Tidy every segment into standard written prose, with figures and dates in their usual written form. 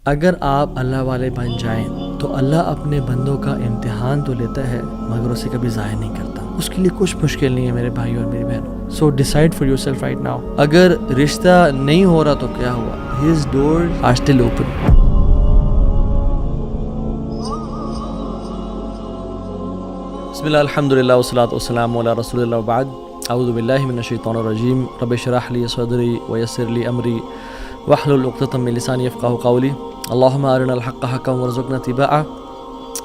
اگر آپ اللہ والے بن جائیں تو اللہ اپنے بندوں کا امتحان تو لیتا ہے مگر اسے کبھی ضائع نہیں کرتا. اس کے لیے کچھ مشکل نہیں ہے میرے بھائی اور میری بہنوں. So decide for yourself right now. اگر رشتہ نہیں ہو رہا تو کیا ہوا؟ His doors are still open. بسم اللہ الحمد للہ والصلاۃ والسلام علی رسول اللہ وبعد. اعوذ باللہ من الشیطان الرجیم. رب اشرح لی صدری ویسر لی امری واحلل عقدۃ من لسانی یفقہوا قولی. اللہم ارنا الحق حقا وارزقنا اتباعہ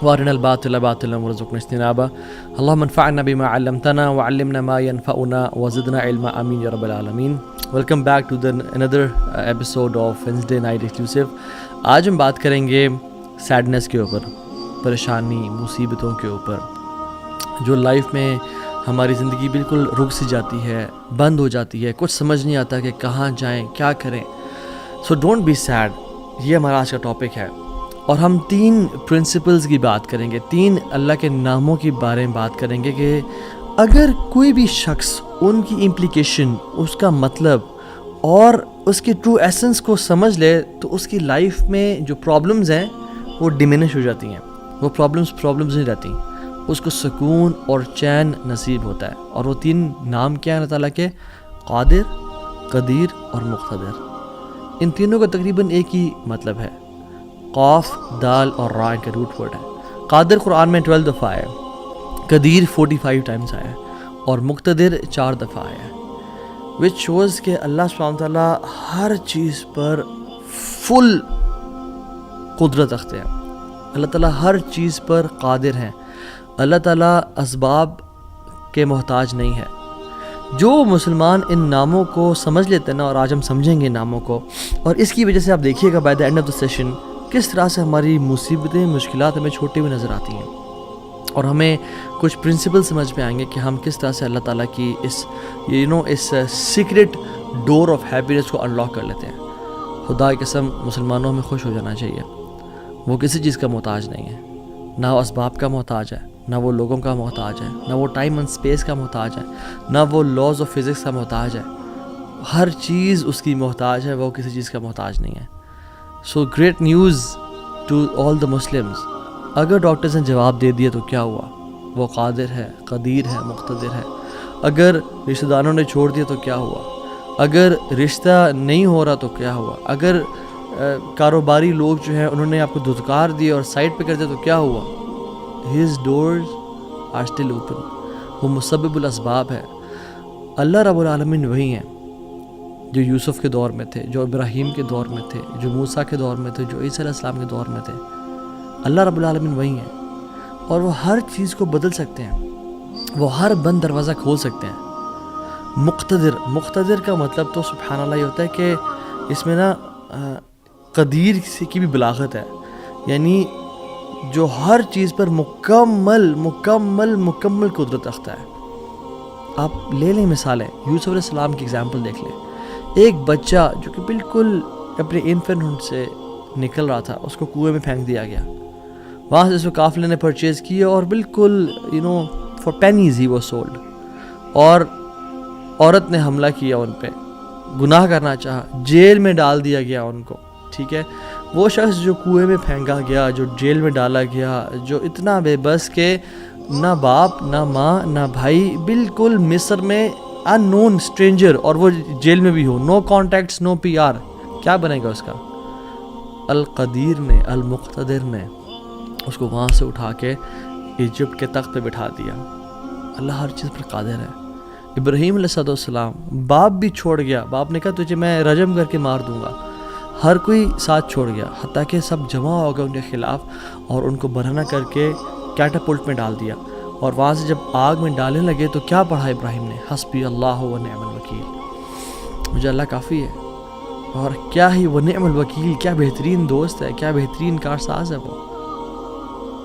وارنا الباطل باطلا وارزقنا اجتنابہ. اللہم انفعنا بما علمتنا وعلمنا ما ينفعنا وزدنا علما. آمین یا رب العالمین. Welcome back to another episode of Wednesday Night Exclusive. آج ہم بات کریں گے سیڈنس کے اوپر، پریشانی، مصیبتوں کے اوپر جو لائف میں ہماری زندگی بالکل رک سی جاتی ہے، بند ہو جاتی ہے، کچھ سمجھ نہیں آتا کہ کہاں جائیں، کیا کریں. سو ڈونٹ بی سیڈ، یہ ہمارا آج کا ٹاپک ہے. اور ہم 3 پرنسپلز کی بات کریں گے، 3 اللہ کے ناموں کے بارے میں بات کریں گے کہ اگر کوئی بھی شخص ان کی امپلیکیشن، اس کا مطلب اور اس کی ٹرو ایسنس کو سمجھ لے تو اس کی لائف میں جو پرابلمز ہیں وہ ڈیمینش ہو جاتی ہیں. وہ پرابلمز نہیں رہتی، اس کو سکون اور چین نصیب ہوتا ہے. اور وہ 3 نام کیا ہیں اللہ تعالیٰ کے؟ قادر، قدیر اور مقتدر. ان تینوں کا تقریباً ایک ہی مطلب ہے. قاف، دال اور را کا روٹ ورڈ ہے. قادر قرآن میں 12 دفعہ آیا ہے، قدیر 45 ٹائمز آیا ہے اور مقتدر 4 دفعہ آیا ہے. وچ شوز کہ اللہ سبحانہ وتعالیٰ ہر چیز پر فل قدرت رکھتے ہیں. اللہ تعالیٰ ہر چیز پر قادر ہیں. اللہ تعالیٰ اسباب کے محتاج نہیں ہے. جو مسلمان ان ناموں کو سمجھ لیتے ہیں نا، اور آج ہم سمجھیں گے ناموں کو، اور اس کی وجہ سے آپ دیکھیے گا by the end of the session کس طرح سے ہماری مصیبتیں، مشکلات ہمیں چھوٹی ہوئی نظر آتی ہیں، اور ہمیں کچھ پرنسپل سمجھ میں آئیں گے کہ ہم کس طرح سے اللہ تعالیٰ کی اس سیکرٹ ڈور آف ہیپینس کو انلاک کر لیتے ہیں. خدا کی قسم مسلمانوں میں خوش ہو جانا چاہیے. وہ کسی چیز کا محتاج نہیں ہے، نہ وہ اسباب کا محتاج ہے، نہ وہ لوگوں کا محتاج ہے، نہ وہ ٹائم اینڈ اسپیس کا محتاج ہے، نہ وہ لاز آف فزکس کا محتاج ہے. ہر چیز اس کی محتاج ہے، وہ کسی چیز کا محتاج نہیں ہے. So great news to all the Muslims. اگر ڈاکٹرز نے جواب دے دیا تو کیا ہوا؟ وہ قادر ہے، قدیر ہے، مقتدر ہے. اگر رشتہ داروں نے چھوڑ دیا تو کیا ہوا؟ اگر رشتہ نہیں ہو رہا تو کیا ہوا؟ اگر کاروباری لوگ جو ہیں انہوں نے آپ کو دھتکار دیا اور سائڈ پہ کر دیا تو کیا ہوا؟ His doors are still open. وہ مسبب الاسباب ہے. اللہ رب العالمین وہی ہیں جو یوسف کے دور میں تھے، جو ابراہیم کے دور میں تھے، جو موسیٰ کے دور میں تھے، جو عیسیٰ علیہ السلام کے دور میں تھے. اللہ رب العالمین وہی ہیں اور وہ ہر چیز کو بدل سکتے ہیں. وہ ہر بند دروازہ کھول سکتے ہیں. مقتدر کا مطلب تو سبحان اللہ یہ ہوتا ہے کہ اس میں نا قدیر کی بھی بلاغت ہے، یعنی جو ہر چیز پر مکمل قدرت رکھتا ہے. آپ لے لیں مثالیں، یوسف علیہ السلام کی اگزامپل دیکھ لیں. ایک بچہ جو کہ بالکل اپنے انفینٹ سے نکل رہا تھا، اس کو کنویں میں پھینک دیا گیا. وہاں سے اس کو قافلے نے پرچیز کیا اور بالکل for pennies he was sold. اور عورت نے حملہ کیا ان پہ، گناہ کرنا چاہا، جیل میں ڈال دیا گیا ان کو. ٹھیک ہے، وہ شخص جو کنویں میں پھینکا گیا، جو جیل میں ڈالا گیا، جو اتنا بے بس کہ نہ باپ نہ ماں نہ بھائی، بالکل مصر میں ان نون اسٹرینجر، اور وہ جیل میں بھی ہو، نو کانٹیکٹس، نو پی آر، کیا بنے گا اس کا؟ القدیر نے، المقتدر نے اس کو وہاں سے اٹھا کے ایجپٹ کے تخت پہ بٹھا دیا. اللہ ہر چیز پر قادر ہے. ابراہیم علیہ السلام، باپ بھی چھوڑ گیا، باپ نے کہا تجھے میں رجم کر کے مار دوں گا. ہر کوئی ساتھ چھوڑ گیا، حتیٰ کہ سب جمع ہو گئے ان کے خلاف اور ان کو برہنہ کر کے کیٹاپلٹ میں ڈال دیا. اور وہاں سے جب آگ میں ڈالنے لگے تو کیا پڑھا ابراہیم نے؟ حسبی اللہ و نعم الوکیل. مجھے اللہ کافی ہے. اور کیا ہی وہ نعم الوکیل، کیا بہترین دوست ہے، کیا بہترین کارساز ہے وہ.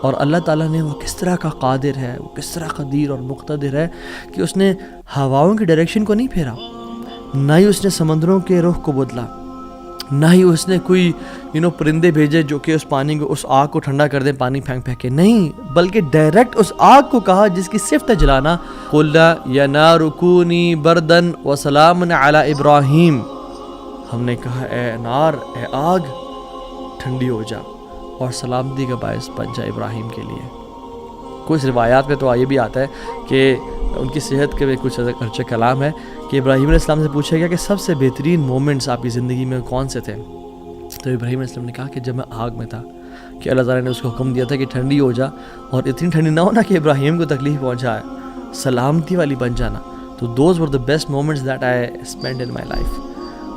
اور اللہ تعالیٰ نے وہ کس طرح کا قادر ہے، وہ کس طرح قدیر اور مقتدر ہے کہ اس نے ہواؤں کی ڈائریکشن کو نہیں پھیرا، نہ ہی اس نے سمندروں کے رخ کو بدلا، نہ ہی اس نے کوئی پرندے بھیجے جو کہ اس پانی کو، اس آگ کو ٹھنڈا کر دیں پانی پھینک پھینک کے. نہیں، بلکہ ڈائریکٹ اس آگ کو کہا جس کی صفت ہے جلانا، قُلْ يَا نَارُ كُونِي بَرْدًا وَسَلَامٌ عَلَىٰ إِبْرَاهِيمَ. ہم نے کہا اے نار، اے آگ، ٹھنڈی ہو جا اور سلامتی کا باعث بن جا ابراہیم کے لیے۔ کچھ روایات میں تو یہ بھی آتا ہے کہ ان کی صحت کے بھی کچھ ارچہ کلام ہے کہ ابراہیم علیہ السلام سے پوچھا گیا کہ سب سے بہترین مومنٹس آپ کی زندگی میں کون سے تھے؟ تو ابراہیم علیہ السلام نے کہا کہ جب میں آگ میں تھا کہ اللہ تعالیٰ نے اس کو حکم دیا تھا کہ ٹھنڈی ہو جا، اور اتنی ٹھنڈی نہ ہونا کہ ابراہیم کو تکلیف پہنچائے، سلامتی والی بن جانا۔ تو those were the best moments that I spend in my life.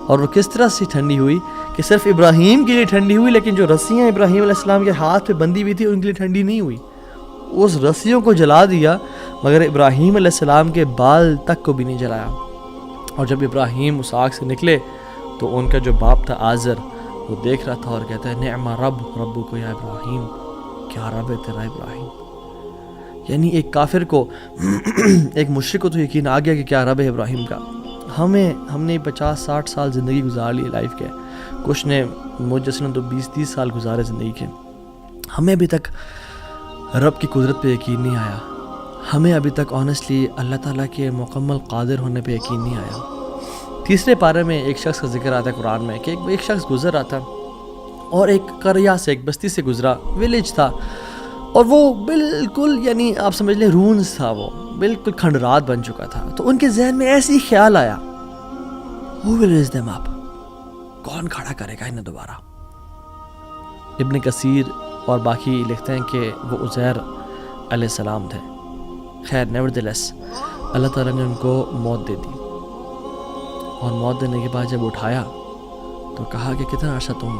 اور وہ کس طرح سے ٹھنڈی ہوئی کہ صرف ابراہیم کے لیے ٹھنڈی ہوئی، لیکن جو رسیاں ابراہیم علیہ السلام کے ہاتھ پہ بندھی ہوئی تھی ان کے لیے ٹھنڈی نہیں ہوئی۔ اس رسیوں کو جلا دیا مگر ابراہیم علیہ السلام کے بال تک کو بھی نہیں جلایا۔ اور جب ابراہیم اس آگ سے نکلے تو ان کا جو باپ تھا آزر وہ دیکھ رہا تھا اور کہتا ہے نعم رب کو یا ابراہیم، کیا رب ہے تیرا ابراہیم۔ یعنی ایک کافر کو ایک مشرک کو تو یقین آ گیا کہ کیا رب ہے ابراہیم کا۔ ہم نے 50-60 سال زندگی گزار لی لائف کے، کچھ نے مجھ جیسے نے تو 20-30 سال گزارے زندگی کے، ہمیں ابھی تک رب کی قدرت پہ یقین نہیں آیا، ہمیں ابھی تک آنیسٹلی اللہ تعالیٰ کے مکمل قادر ہونے پہ یقین نہیں آیا۔ تیسرے پارے میں ایک شخص کا ذکر آتا ہے قرآن میں کہ ایک شخص گزر رہا تھا اور ایک قریہ سے، ایک بستی سے گزرا، ویلیج تھا، اور وہ بالکل یعنی آپ سمجھ لیں رونز تھا، وہ بالکل کھنڈرات بن چکا تھا۔ تو ان کے ذہن میں ایسی خیال آیا Who will raise them up؟ کون کھڑا کرے گا انہیں دوبارہ؟ ابن کثیر اور باقی لکھتے ہیں کہ وہ عزیر علیہ السلام تھے۔ خیر نیورتھلیس اللہ تعالیٰ نے ان کو موت دے دی، اور موت دینے کے بعد جب اٹھایا تو کہا کہ کتنا عرصہ تم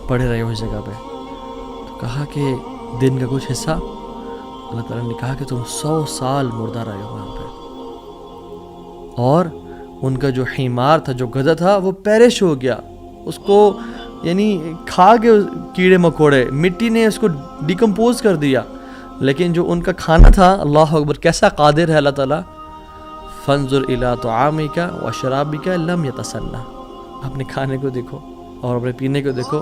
پڑے رہے ہو اس جگہ پہ؟ تو کہا کہ دن کا کچھ حصہ۔ اللہ تعالیٰ نے کہا کہ تم 100 سال مردہ رہے ہو یہاں پہ۔ اور ان کا جو حمار تھا، جو گدھا تھا، وہ پیرش ہو گیا، اس کو یعنی کھا کے کیڑے مکوڑے، مٹی نے اس کو ڈیکمپوز کر دیا۔ لیکن جو ان کا کھانا تھا، اللہ اکبر کیسا قادر ہے اللہ تعالیٰ، فانظر الی طعامک وشرابک لم یتسنہ، اپنے کھانے کو دیکھو اور اپنے پینے کو دیکھو،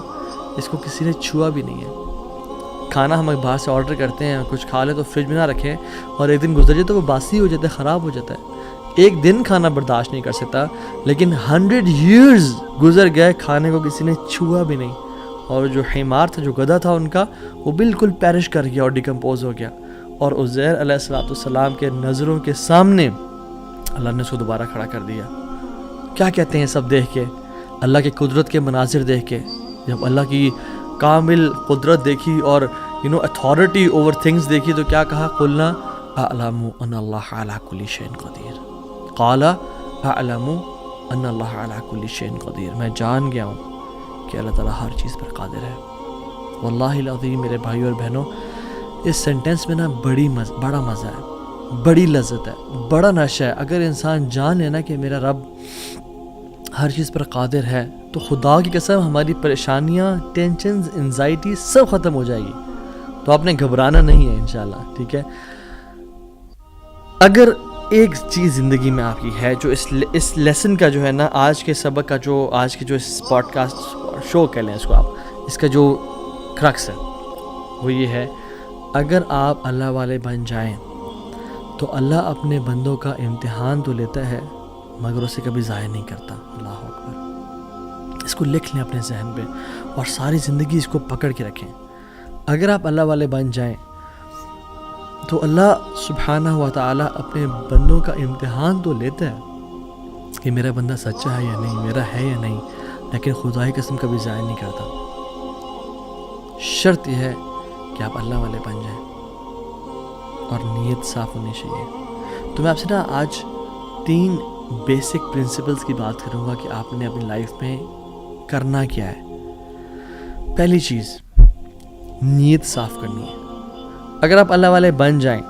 اس کو کسی نے چھوا بھی نہیں ہے۔ کھانا ہم باہر سے آرڈر کرتے ہیں، کچھ کھا لیں تو فریج میں نہ رکھیں، اور ایک دن گزر جائے تو وہ باسی ہو جاتا ہے، خراب ہو جاتا ہے۔ ایک دن کھانا برداشت نہیں کر سکتا، لیکن 100 years گزر گئے، کھانے کو کسی نے چھوا بھی نہیں۔ اور جو حمار تھا، جو گدھا تھا ان کا، وہ بالکل پیرش کر گیا اور ڈیکمپوز ہو گیا۔ اور عزیر علیہ السلام کے نظروں کے سامنے اللہ نے اس کو دوبارہ کھڑا کر دیا۔ کیا کہتے ہیں سب دیکھ کے، اللہ کی قدرت کے مناظر دیکھ کے، جب اللہ کی کامل قدرت دیکھی اور اتھارٹی اوور تھنگس دیکھی تو کیا کہا؟ قلنا اعلم ان اللہ علی کل شیء قدیر، قال اعلم ان اللہ علی کل شیء قدیر، میں جان گیا ہوں کہ اللہ تعالیٰ ہر چیز پر قادر ہے۔ واللہ العظیم میرے بھائیو اور بہنوں، اس سینٹنس میں نا بڑا مزہ ہے، بڑی لذت ہے، بڑا نشہ ہے۔ اگر انسان جان لینا کہ میرا رب ہر چیز پر قادر ہے تو خدا کی قسم ہماری پریشانیاں، ٹینشنز، انزائٹی سب ختم ہو جائے گی۔ تو آپ نے گھبرانا نہیں ہے انشاءاللہ، ٹھیک ہے؟ اگر ایک چیز زندگی میں آپ کی ہے جو اس لیسن کا جو ہے نا، آج کے سبق کا جو آج کے جو اس پوڈ کاسٹ شو کہہ لیں اس کو آپ، اس کا جو کرکس ہے وہ یہ ہے، اگر آپ اللہ والے بن جائیں تو اللہ اپنے بندوں کا امتحان تو لیتا ہے مگر اسے کبھی ضائع نہیں کرتا۔ اللہ اکبر، اس کو لکھ لیں اپنے ذہن پہ اور ساری زندگی اس کو پکڑ کے رکھیں۔ اگر آپ اللہ والے بن جائیں تو اللہ سبحانہ و تعالیٰ اپنے بندوں کا امتحان تو لیتا ہے کہ میرا بندہ سچا ہے یا نہیں، میرا ہے یا نہیں، لیکن خدا کی قسم کبھی ضائع نہیں کرتا۔ شرط یہ ہے کہ آپ اللہ والے بن جائیں اور نیت صاف ہونی چاہیے۔ تو میں آپ سے نا آج 3 بیسک پرنسپلز کی بات کروں گا کہ آپ نے اپنی لائف میں کرنا کیا ہے۔ پہلی چیز، نیت صاف کرنی ہے۔ اگر آپ اللہ والے بن جائیں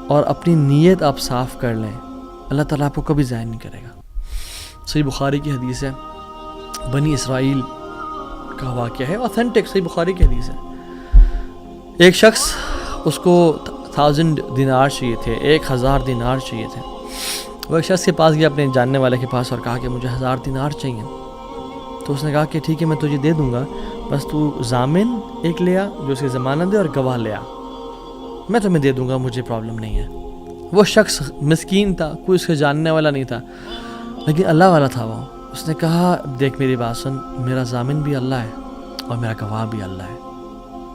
اور اپنی نیت آپ صاف کر لیں، اللہ تعالیٰ آپ کو کبھی ضائع نہیں کرے گا۔ صحیح بخاری کی حدیث ہے، بنی اسرائیل کا واقعہ ہے، اوتھینٹک صحیح بخاری کی حدیث ہے۔ ایک شخص، اس کو 1000 دینار چاہیے تھے، 1000 دینار چاہیے تھے۔ وہ ایک شخص کے پاس گیا، اپنے جاننے والے کے پاس، اور کہا کہ مجھے 1000 دینار چاہیے۔ تو اس نے کہا کہ ٹھیک ہے میں تجھے دے دوں گا، بس تو ضامن ایک لے آ جو اس کی ضمانت دے، اور گواہ لے آ، میں تمہیں دے دوں گا، مجھے پرابلم نہیں ہے۔ وہ شخص مسکین تھا، کوئی اس کے جاننے والا نہیں تھا، لیکن اللہ والا تھا وہ۔ اس نے کہا دیکھ میری بات سن، میرا ضامن بھی اللہ ہے اور میرا گواہ بھی اللہ ہے.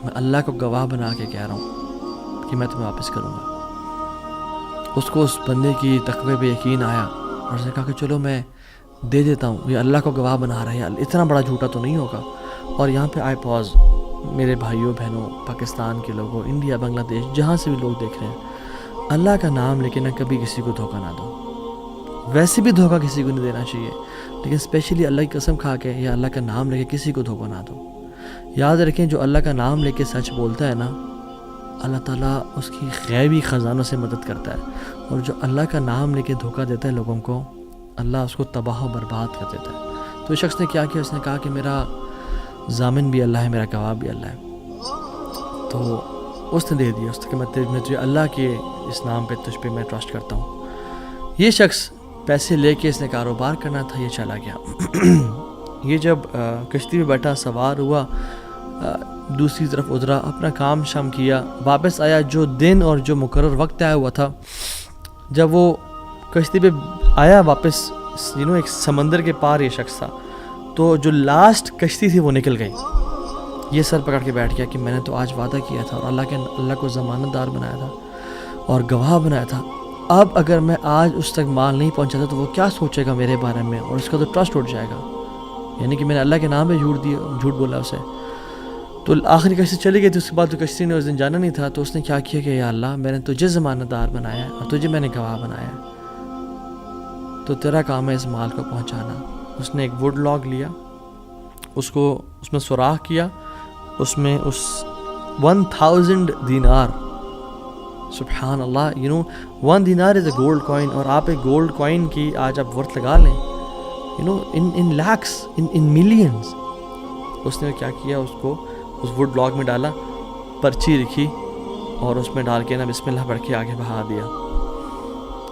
میں اللہ کو گواہ بنا کے کہہ رہا ہوں کہ میں تمہیں واپس کروں گا. اس کو اس بندے کی تقوی پہ یقین آیا اور اس نے کہا کہ چلو میں دے دیتا ہوں, یہ اللہ کو گواہ بنا رہا ہے, اتنا بڑا جھوٹا تو نہیں ہوگا. اور یہاں پہ آئی پاز, میرے بھائیوں بہنوں, پاکستان کے لوگوں, انڈیا, بنگلہ دیش, جہاں سے بھی لوگ دیکھ رہے ہیں, اللہ کا نام لے کے نہ کبھی کسی کو دھوکہ نہ دو. ویسے بھی دھوکہ کسی کو نہیں دینا چاہیے, لیکن اسپیشلی اللہ کی قسم کھا کے یا اللہ کا نام لے کے کسی کو دھوکہ نہ دو. یاد رکھیں جو اللہ کا نام لے کے سچ بولتا ہے نا, اللہ تعالیٰ اس کی غیبی خزانوں سے مدد کرتا ہے, اور جو اللہ کا نام لے کے دھوکہ دیتا ہے لوگوں کو, اللہ اس کو تباہ و برباد کر دیتا ہے. تو اس شخص نے کیا کیا, اس نے کہا کہ میرا ضامن بھی اللہ ہے, میرا گواہ بھی اللہ ہے. تو اس نے دے دیا, اس نے کہ میں تجھے اللہ کے اس نام پہ تجھ پہ میں ٹرسٹ کرتا ہوں. یہ شخص پیسے لے کے اس نے کاروبار کرنا تھا, یہ چلا گیا. یہ جب کشتی میں بیٹھا, سوار ہوا, دوسری طرف اترا, اپنا کام شام کیا, واپس آیا. جو دن اور جو مقرر وقت طے ہوا تھا, جب وہ کشتی پہ آیا واپس, ایک سمندر کے پار یہ شخص تھا, تو جو لاسٹ کشتی تھی وہ نکل گئی. یہ سر پکڑ کے بیٹھ گیا کہ میں نے تو آج وعدہ کیا تھا اور اللہ کو ضمانت دار بنایا تھا اور گواہ بنایا تھا. اب اگر میں آج اس تک مال نہیں پہنچاتا تو وہ کیا سوچے گا میرے بارے میں, اور اس کا تو ٹرسٹ اٹھ جائے گا, یعنی کہ میں نے اللہ کے نام پہ جھوٹ بولا اسے. تو آخری کشتی چلی گئی تھی. اس کے بعد تو کشتی نے اس دن جانا نہیں تھا, تو اس نے کیا کیا کہ یا اللہ, میں نے تجھے ضمانت دار بنایا ہے اور تجھے میں نے گواہ بنایا ہے, تو تیرا کام ہے اس مال کو پہنچانا. اس نے ایک ووڈ لاگ لیا, اس میں سوراخ کیا, اس میں اس 1000 دینار, سبحان اللہ, 1 دینار از اے گولڈ کوائن, اور آپ ایک گولڈ کوائن کی آج آپ ورتھ لگا لیں, in lakhs, in millions. اس نے کیا کیا, اس کو اس ووڈ لاگ میں ڈالا, پرچی لکھی اور اس میں ڈال کے نا بسم اللہ پڑھ کے آگے بہا دیا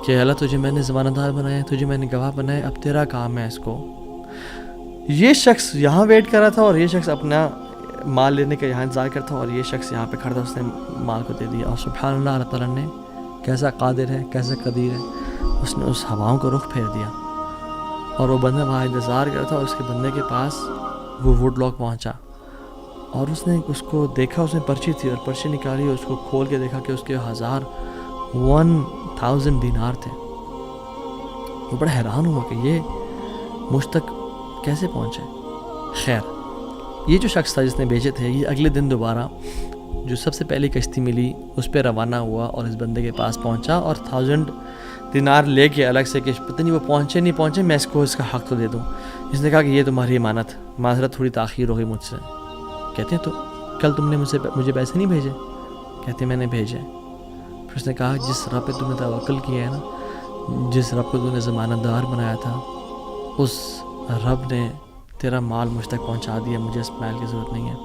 کہ اللہ تجھے میں نے ضمانت دار بنایا, تجھے میں نے گواہ بنایا, اب تیرا کام ہے اس کو. یہ شخص یہاں ویٹ کر رہا تھا اور یہ شخص اپنا مال لینے کا یہاں انتظار کرتا, اور یہ شخص یہاں پہ کھڑا تھا, اس نے مال کو دے دیا. اور سبحان اللہ, اللہ تعالیٰ نے کیسا قادر ہے, کیسا قدیر ہے, اس نے اس ہواؤں کو رخ پھیر دیا اور وہ بندہ وہاں انتظار کرتا تھا, اور اس کے بندے کے پاس وہ ووڈ لاگ پہنچا اور اس نے اس کو دیکھا, اس میں پرچی تھی اور پرچی نکالی, اس کو کھول کے دیکھا کہ اس کے 1000 دینار تھے. وہ بڑا حیران ہوا کہ یہ مجھ تک کیسے پہنچے. خیر, یہ جو شخص تھا جس نے بیچے تھے, یہ اگلے دن دوبارہ جو سب سے پہلی کشتی ملی اس پہ روانہ ہوا اور اس بندے کے پاس پہنچا اور 1000 دینار لے کے الگ سے کہ پتہ نہیں وہ پہنچے نہیں پہنچے, میں اس کو اس کا حق تو دے دوں. اس نے کہا کہ یہ تمہاری امانت, معذرت تھوڑی تاخیر ہو گئی مجھ سے. کہتے ہیں تو کل تم نے مجھے پیسے نہیں بھیجے؟ کہتے ہیں میں نے بھیجے. پھر اس نے کہا جس رب پہ تم نے توکل کیا ہے نا, جس رب کو تم نے ضمانت دار بنایا تھا, اس رب نے تیرا مال مجھ تک پہنچا دیا, مجھے اس مال کی ضرورت نہیں ہے.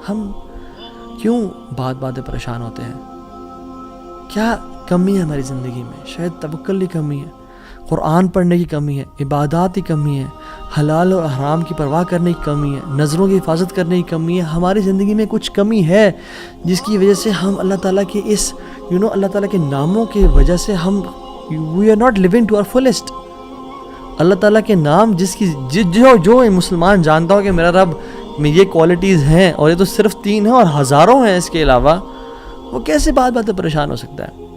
ہم کیوں بات پریشان ہوتے ہیں؟ کیا کمی ہے ہماری زندگی میں؟ شاید توکل کی کمی ہے, قرآن پڑھنے کی کمی ہے, عبادات کی کمی ہے, حلال اور حرام کی پرواہ کرنے کی کمی ہے, نظروں کی حفاظت کرنے کی کمی ہے. ہماری زندگی میں کچھ کمی ہے جس کی وجہ سے ہم اللہ تعالیٰ کے اس اللہ تعالیٰ کے ناموں کی وجہ سے ہم we are not living to our fullest. اللہ تعالیٰ کے نام جس کی جو مسلمان جانتا ہو کہ میرا رب میں یہ کوالٹیز ہیں, اور یہ تو صرف 3 ہیں اور ہزاروں ہیں اس کے علاوہ, وہ کیسے بات پریشان ہو سکتا ہے؟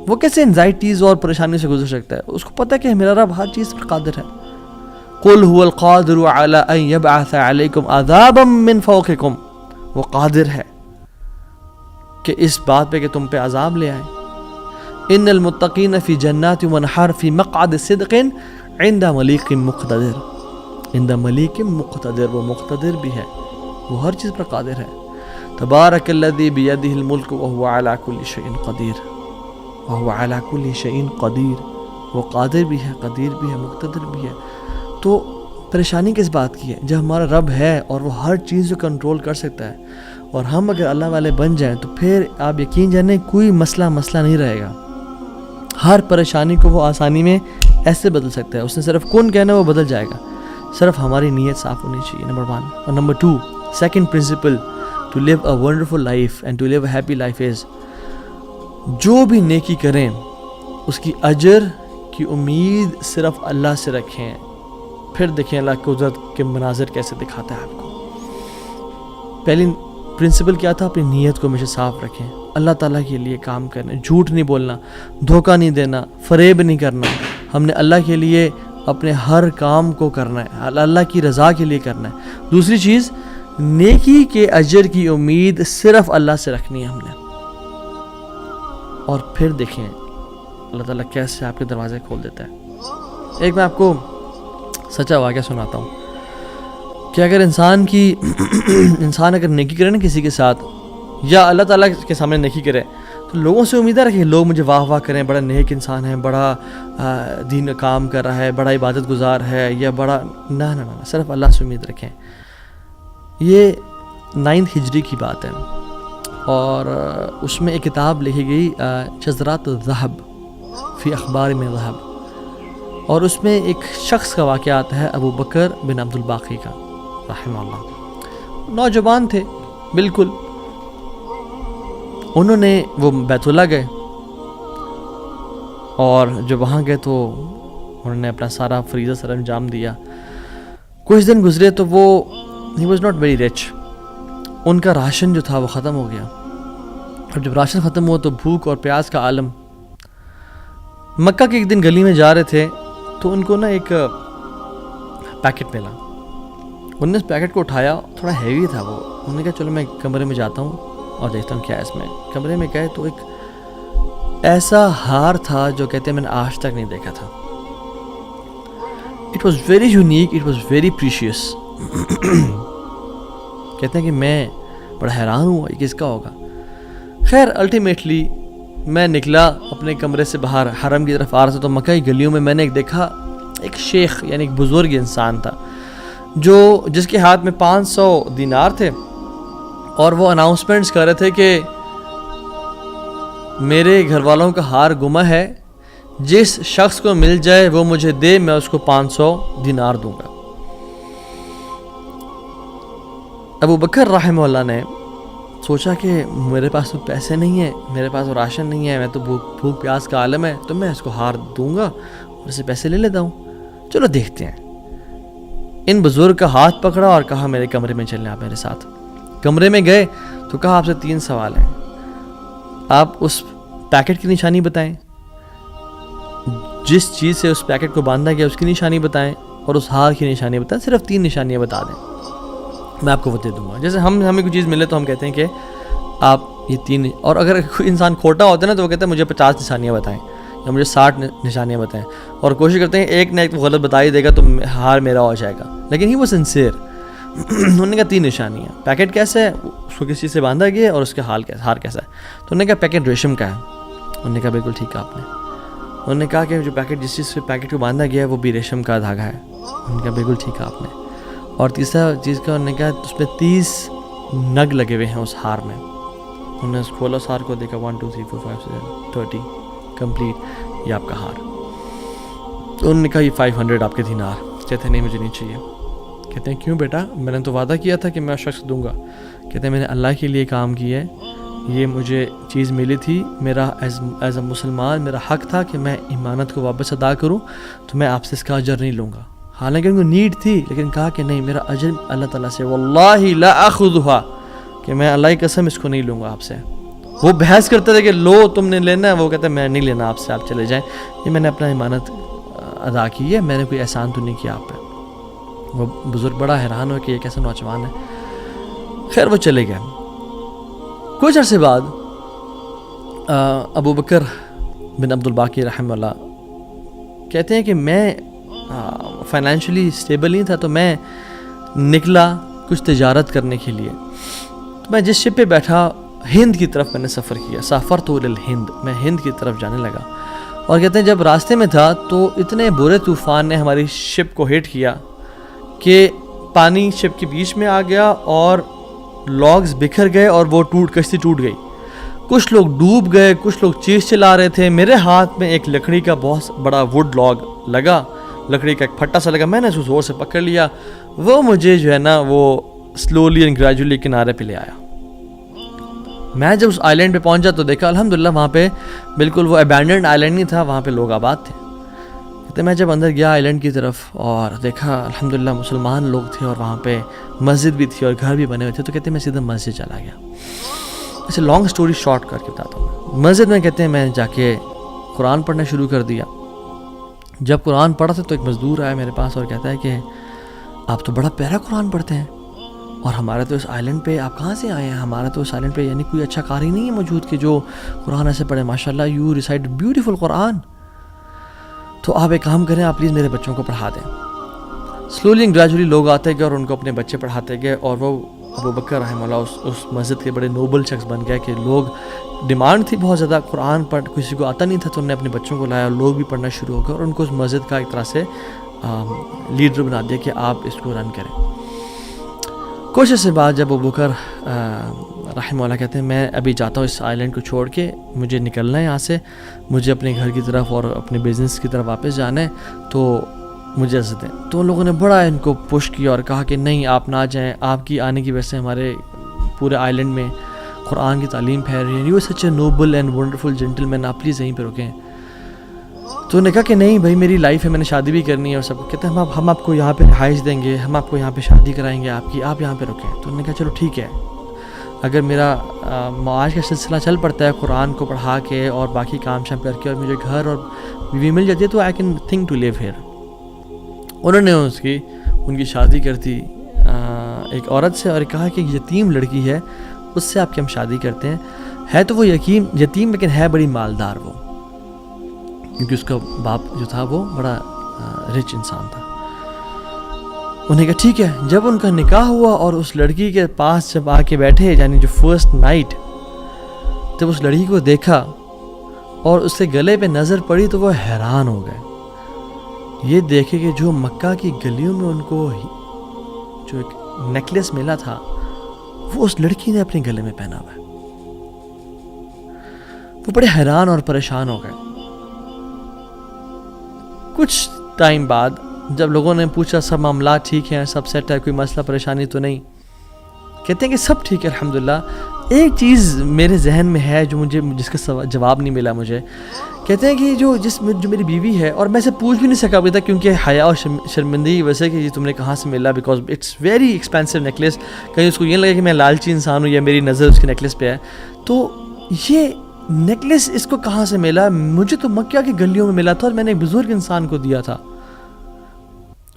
وہ کیسے انزائٹیز اور پریشانی سے گزر سکتا ہے؟ اس کو پتہ ہے کہ میرا رب ہر چیز پر قادر ہے. قُلْ هُوَ الْقَادِرُ عَلَىٰ أَن يَبْعَثَ عَلَيْكُمْ عَذَابًا مِّن فَوْقِكُمْ. وہ قادر ہے کہ اس بات پہ کہ تم پہ عذاب لے آئے. إِنَّ الْمُتَّقِينَ فِي جَنَّاتٍ وَنَحَرٍ فِي مَقْعَدِ صِدْقٍ عِنْدَ مَلِيكٍ مُقْتَدِرٍ. عِنْدَ مَلِيكٍ مُقْتَدِرٍ, وہ مقتدر بھی ہے, وہ ہر چیز پر قادر ہے. تبارک الذی بیدہ الملک وہو علی کل شیء قدیر. وہو علی کل شیء قدیر, وہ قادر بھی ہے, قدیر بھی ہے, مقتدر بھی ہے. تو پریشانی کس بات کی ہے؟ جب ہمارا رب ہے اور وہ ہر چیز کو کنٹرول کر سکتا ہے, اور ہم اگر اللہ والے بن جائیں تو پھر آپ یقین جانیں کوئی مسئلہ نہیں رہے گا. ہر پریشانی کو وہ آسانی میں ایسے بدل سکتا ہے. اس نے صرف کن کہنا وہ بدل جائے گا, صرف ہماری نیت صاف ہونی چاہیے, نمبر 1. اور number 2, second principle to live a wonderful life and to live a happy life is, جو بھی نیکی کریں اس کی اجر کی امید صرف اللہ سے رکھیں. پھر دیکھیں اللہ قدرت کے مناظر کیسے دکھاتا ہے آپ کو. پہلی پرنسپل کیا تھا؟ اپنی نیت کو ہمیشہ صاف رکھیں، اللہ تعالیٰ کے لیے کام کرنا، جھوٹ نہیں بولنا، دھوکہ نہیں دینا، فریب نہیں کرنا. ہم نے اللہ کے لیے اپنے ہر کام کو کرنا ہے، اللہ کی رضا کے لیے کرنا ہے. دوسری چیز، نیکی کے اجر کی امید صرف اللہ سے رکھنی ہے ہم نے. اور پھر دیکھیں اللہ تعالیٰ کیسے آپ کے دروازے کھول دیتا ہے. ایک میں آپ کو سچا واقعہ سناتا ہوں کہ اگر انسان اگر نیکی کرے نا کسی کے ساتھ، یا اللہ تعالیٰ کے سامنے نیکی کرے، تو لوگوں سے امید رکھیں لوگ مجھے واہ واہ کریں، بڑا نیک انسان ہے، بڑا دین کا کام کر رہا ہے، بڑا عبادت گزار ہے، یا بڑا نہ صرف اللہ سے امید رکھیں. یہ 9 ہجری کی بات ہے، اور اس میں ایک کتاب لکھی گئی شذرات الذہب فی اخبار من ذہب، اور اس میں ایک شخص کا واقعہ آتا ہے، ابو بکر بن عبد الباقی کا رحمہ اللہ. نوجوان تھے بالکل. انہوں نے وہ بیت اللہ گئے، اور جب وہاں گئے تو انہوں نے اپنا سارا فریضہ سر انجام دیا. کچھ دن گزرے تو وہ ہی واز ناٹ ویری رچ. ان کا راشن جو تھا وہ ختم ہو گیا. اب جب راشن ختم ہوا تو بھوک اور پیاس کا عالم. مکہ کے ایک دن گلی میں جا رہے تھے تو ان کو نا ایک پیکٹ ملا. انہوں نے اس پیکٹ کو اٹھایا، تھوڑا ہیوی تھا وہ. انہوں نے کہا چلو میں کمرے میں جاتا ہوں اور دیکھتا ہوں کیا ہے اس میں. کمرے میں گئے تو ایک ایسا ہار تھا جو کہتے ہیں میں نے آج تک نہیں دیکھا تھا. It was very unique, it was very precious. کہتے ہیں کہ میں بڑا حیران ہوں یہ کس کا ہوگا. خیر الٹیمیٹلی میں نکلا اپنے کمرے سے باہر، حرم کی طرف آ رہا تھا، تو مکہ کی گلیوں میں نے ایک دیکھا ایک شیخ یعنی ایک بزرگ انسان تھا جس کے ہاتھ میں 500 دینار تھے، اور وہ اناؤنسمنٹس کر رہے تھے کہ میرے گھر والوں کا ہار گما ہے، جس شخص کو مل جائے وہ مجھے دے، میں اس کو 500 دینار دوں گا. ابو بکر رحمہ اللہ نے سوچا کہ میرے پاس تو پیسے نہیں ہیں، میرے پاس تو راشن نہیں ہے، میں تو بھوک پیاس کا عالم ہے، تو میں اس کو ہار دوں گا اور اسے پیسے لے لیتا ہوں. چلو دیکھتے ہیں. ان بزرگ کا ہاتھ پکڑا اور کہا میرے کمرے میں چلیں آپ میرے ساتھ. کمرے میں گئے تو کہا آپ سے 3 سوال ہیں. آپ اس پیکٹ کی نشانی بتائیں، جس چیز سے اس پیکٹ کو باندھا گیا اس کی نشانی بتائیں، اور اس ہار کی نشانی بتائیں. صرف 3 نشانیاں بتا دیں، میں آپ کو وہ دے دوں گا. جیسے ہمیں کوئی چیز ملے تو ہم کہتے ہیں کہ آپ یہ 3، اور اگر کوئی انسان کھوٹا ہوتا ہے نا تو وہ کہتا ہے مجھے 50 نشانیاں بتائیں یا مجھے 60 نشانیاں بتائیں، اور کوشش کرتے ہیں ایک نہ ایک تو غلط بتا ہی دے گا تو ہار میرا ہو جائے گا. لیکن ہی وہ سنسیئر. انہوں نے کہا 3 نشانیاں. پیکٹ کیسا ہے، اس کو کس چیز سے باندھا گیا ہے، اور اس کا ہار کیسا ہے. تو انہوں نے کہا پیکٹ ریشم کا ہے. انہوں نے کہا بالکل ٹھیک ہے آپ نے. انہوں نے کہا کہ جو پیکٹ جس چیز سے پیکٹ کو باندھا گیا ہے وہ بھی ریشم کا دھاگا ہے. انہوں نے کہا بالکل ٹھیک ہے آپ نے. اور تیسرا چیز کا انہوں نے کہا اس پہ 30 نگ لگے ہوئے ہیں اس ہار میں. انہوں نے کھولا اس ہار کو، دیکھا 1 2 3 4 5 6 30 کمپلیٹ، یہ آپ کا ہار. تو انہوں نے کہا یہ 500 آپ کے دینار. کہتے ہیں نہیں مجھے نہیں چاہیے. کہتے ہیں کیوں بیٹا، میں نے تو وعدہ کیا تھا کہ میں اس شخص دوں گا. کہتے ہیں میں نے اللہ کے لیے کام کیا ہے، یہ مجھے چیز ملی تھی، میرا ایز اے مسلمان میرا حق تھا کہ میں امانت کو واپس ادا کروں، تو میں آپ سے اس کا اجر نہیں لوں گا. حالانکہ ان کو نیڈ تھی، لیکن کہا کہ نہیں میرا اجر اللہ تعالیٰ سے، واللہ لا اخذھا، کہ میں اللہ کی قسم اس کو نہیں لوں گا آپ سے. وہ بحث کرتے تھے کہ لو تم نے لینا ہے، وہ کہتے ہیں میں نہیں لینا آپ سے، آپ چلے جائیں، یہ میں نے اپنا امانت ادا کی ہے، میں نے کوئی احسان تو نہیں کیا آپ پہ. وہ بزرگ بڑا حیران ہو کہ یہ کیسا نوجوان ہے. خیر وہ چلے گئے. کچھ عرصے بعد ابو بکر بن عبد الباقی رحمہ اللہ کہتے ہیں کہ میں فائنینشلی اسٹیبل نہیں تھا، تو میں نکلا کچھ تجارت کرنے کے لیے. تو میں جس شپ پہ بیٹھا ہند کی طرف میں نے سفر کیا. سافرت الی الہند، میں ہند کی طرف جانے لگا. اور کہتے ہیں جب راستے میں تھا تو اتنے برے طوفان نے ہماری شپ کو ہٹ کیا کہ پانی شپ کے بیچ میں آ گیا اور لاگز بکھر گئے اور وہ کشتی ٹوٹ گئی. کچھ لوگ ڈوب گئے، کچھ لوگ چیز چلا رہے تھے. میرے ہاتھ میں ایک لکڑی کا بہت بڑا ووڈ لاگ لگا، لکڑی کا ایک پھٹا سا لگا. میں نے اس کو زور سے پکڑ لیا. وہ مجھے جو ہے نا وہ سلولی اینڈ گریجولی کنارے پہ لے آیا. میں جب اس آئی لینڈ پہ پہنچا تو دیکھا الحمدللہ وہاں پہ بالکل وہ ابینڈنڈ آئی لینڈ نہیں تھا، وہاں پہ لوگ آباد تھے. کہتے میں جب اندر گیا آئی لینڈ کی طرف اور دیکھا الحمدللہ مسلمان لوگ تھے اور وہاں پہ مسجد بھی تھی اور گھر بھی بنے ہوئے تھے، تو کہتے ہیں میں سیدھا مسجد چلا گیا. ایسے لانگ سٹوری شارٹ کر کے بتاتا ہوں. مسجد میں کہتے ہیں میں جا کے قرآن پڑھنا شروع کر دیا. جب قرآن پڑھا تھا تو ایک مزدور آیا میرے پاس اور کہتا ہے کہ آپ تو بڑا پیارا قرآن پڑھتے ہیں، اور ہمارے تو اس آئی لینڈ پہ آپ کہاں سے آئے ہیں؟ ہمارا تو اس آئی لینڈ پہ یعنی کوئی اچھا قاری نہیں ہے موجود کہ جو قرآن ایسے پڑھے. ماشاء اللہ یو ریسائٹ بیوٹیفل قرآن. تو آپ ایک کام کریں، آپ پلیز میرے بچوں کو پڑھا دیں. سلولی اینڈ گریجولی لوگ آتے گئے اور ان کو اپنے بچے پڑھاتے گئے، اور وہ ابو بکر رحمہ اللہ اس مسجد کے بڑے نوبل شخص بن گئے کہ لوگ ڈیمانڈ تھی بہت زیادہ، قرآن پڑھ کسی کو آتا نہیں تھا، تو انہوں نے اپنے بچوں کو لایا اور لوگ بھی پڑھنا شروع ہو گئے، اور ان کو اس مسجد کا ایک طرح سے لیڈر بنا دیا کہ آپ اس کو رن کریں. کچھ عرصے بعد جب ابو بکر رحمہ اللہ کہتے ہیں میں ابھی جاتا ہوں اس آئی لینڈ کو چھوڑ کے، مجھے نکلنا ہے یہاں سے، مجھے اپنے گھر کی طرف اور اپنے بزنس کی طرف واپس جانا ہے، تو مجھے اجازت دیں. تو ان لوگوں نے بڑا ان کو پش کیا اور کہا کہ نہیں آپ نہ جائیں، آپ کی آنے کی وجہ سے ہمارے پورے آئی لینڈ میں قرآن کی تعلیم پھیل رہی ہے، you such a noble and wonderful gentleman, آپ پلیز یہیں پہ رکیں. تو انہوں نے کہا کہ نہیں بھائی میری لائف ہے، میں نے شادی بھی کرنی ہے اور سب. کہتے ہیں ہم آپ کو یہاں پہ رہائش دیں گے، ہم آپ کو یہاں پہ شادی کرائیں گے آپ کی، آپ یہاں پہ رکیں. تو انہوں نے کہا چلو ٹھیک ہے، اگر میرا معاش کا سلسلہ چل پڑتا ہے قرآن کو پڑھا کے اور باقی کام شام کر کے اور مجھے گھر اور بیوی مل جاتی ہے تو I can think to live here. انہوں نے ان کی شادی کر دی ایک عورت سے اور کہا کہ یتیم لڑکی ہے اس سے آپ کی ہم شادی کرتے ہیں. ہے تو وہ یتیم لیکن ہے بڑی مالدار وہ، کیونکہ اس کا باپ جو تھا وہ بڑا رچ انسان تھا. انہیں کہا ٹھیک ہے. جب ان کا نکاح ہوا اور اس لڑکی کے پاس جب آ کے بیٹھے، یعنی جو فرسٹ نائٹ جب اس لڑکی کو دیکھا اور اس کے گلے پہ نظر پڑی تو وہ حیران ہو گئے. یہ دیکھے کہ جو مکہ کی گلیوں میں ان کو جو ایک نیکلیس ملا تھا وہ اس لڑکی نے اپنے گلے میں پہنا ہوا ہے. وہ بڑے حیران اور پریشان ہو گئے. کچھ ٹائم بعد جب لوگوں نے پوچھا سب معاملات ٹھیک ہیں، سب سیٹ ہے، کوئی مسئلہ پریشانی تو نہیں، کہتے ہیں کہ سب ٹھیک ہے الحمدللہ. ایک چیز میرے ذہن میں ہے جو جس کا جواب نہیں ملا مجھے. کہتے ہیں کہ جو میری بیوی ہے، اور میں سے پوچھ بھی نہیں سکا ابھی تک کیونکہ حیا اور شرمندگی ویسے کہ یہ تم نے کہاں سے ملا، because it's very expensive necklace. کہیں اس کو یہ لگے کہ میں لالچی انسان ہوں یا میری نظر اس کے نیکلیس پہ ہے. تو یہ نیکلیس اس کو کہاں سے ملا؟ مجھے تو مکہ کی گلیوں میں ملا تھا اور میں نے ایک بزرگ انسان کو دیا تھا.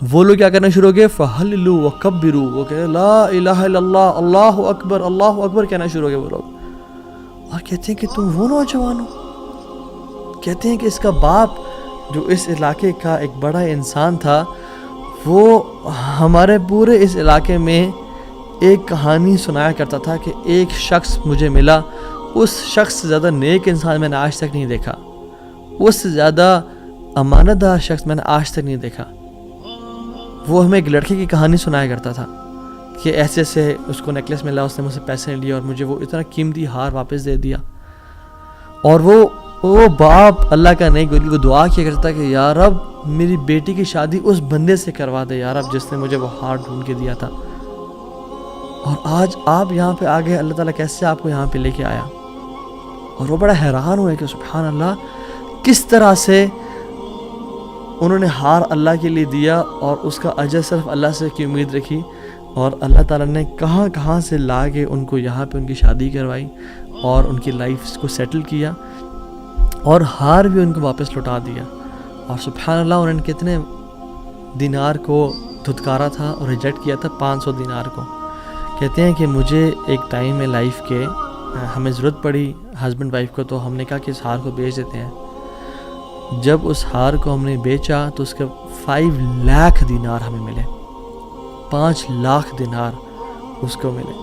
وہ لوگ کیا کرنا شروع ہو گئے؟ فَحَلِّلُوا وَكَبِّرُوا، وہ کہتے ہیں لا الہ الا اللہ، اللہ اکبر، اللہ اکبر کہنا شروع ہو گئے وہ لوگ. اور کہتے ہیں کہ تم وہ نوجوان ہو. کہتے ہیں کہ اس کا باپ جو اس علاقے کا ایک بڑا انسان تھا، وہ ہمارے پورے اس علاقے میں ایک کہانی سنایا کرتا تھا کہ ایک شخص مجھے ملا، اس شخص سے زیادہ نیک انسان میں نے آج تک نہیں دیکھا، اس سے زیادہ امانت دار شخص میں نے آج تک نہیں دیکھا. وہ ہمیں ایک لڑکے کی کہانی سنایا کرتا تھا کہ ایسے سے اس کو نیکلیس ملا، اس نے مجھ سے پیسے نہیں لیے اور مجھے وہ اتنا قیمتی ہار واپس دے دیا. اور وہ باپ اللہ کا نہیں گولی، وہ دعا کیا کرتا کہ یا رب میری بیٹی کی شادی اس بندے سے کروا دے یا رب جس نے مجھے وہ ہار ڈھونڈ کے دیا تھا. اور آج آپ یہاں پہ آ گئے، اللہ تعالیٰ کیسے آپ کو یہاں پہ لے کے آیا. اور وہ بڑا حیران ہوئے کہ سبحان اللہ کس طرح سے انہوں نے ہار اللہ کے لیے دیا اور اس کا اجر صرف اللہ سے کی امید رکھی، اور اللہ تعالیٰ نے کہاں سے لا کے ان کو یہاں پہ ان کی شادی کروائی اور ان کی لائف کو سیٹل کیا اور ہار بھی ان کو واپس لوٹا دیا. اور سبحان اللہ انہوں نے کتنے دینار کو دھتکارا تھا اور ریجیکٹ کیا تھا؟ 500 دینار کو. کہتے ہیں کہ مجھے ایک ٹائم میں لائف کے ہمیں ضرورت پڑی ہسبینڈ وائف کو، تو ہم نے کہا کہ اس ہار کو بیچ دیتے ہیں. جب اس ہار کو ہم نے بیچا تو اس کے 5 لاکھ دینار ہمیں ملے. 5 لاکھ دینار اس کو ملے.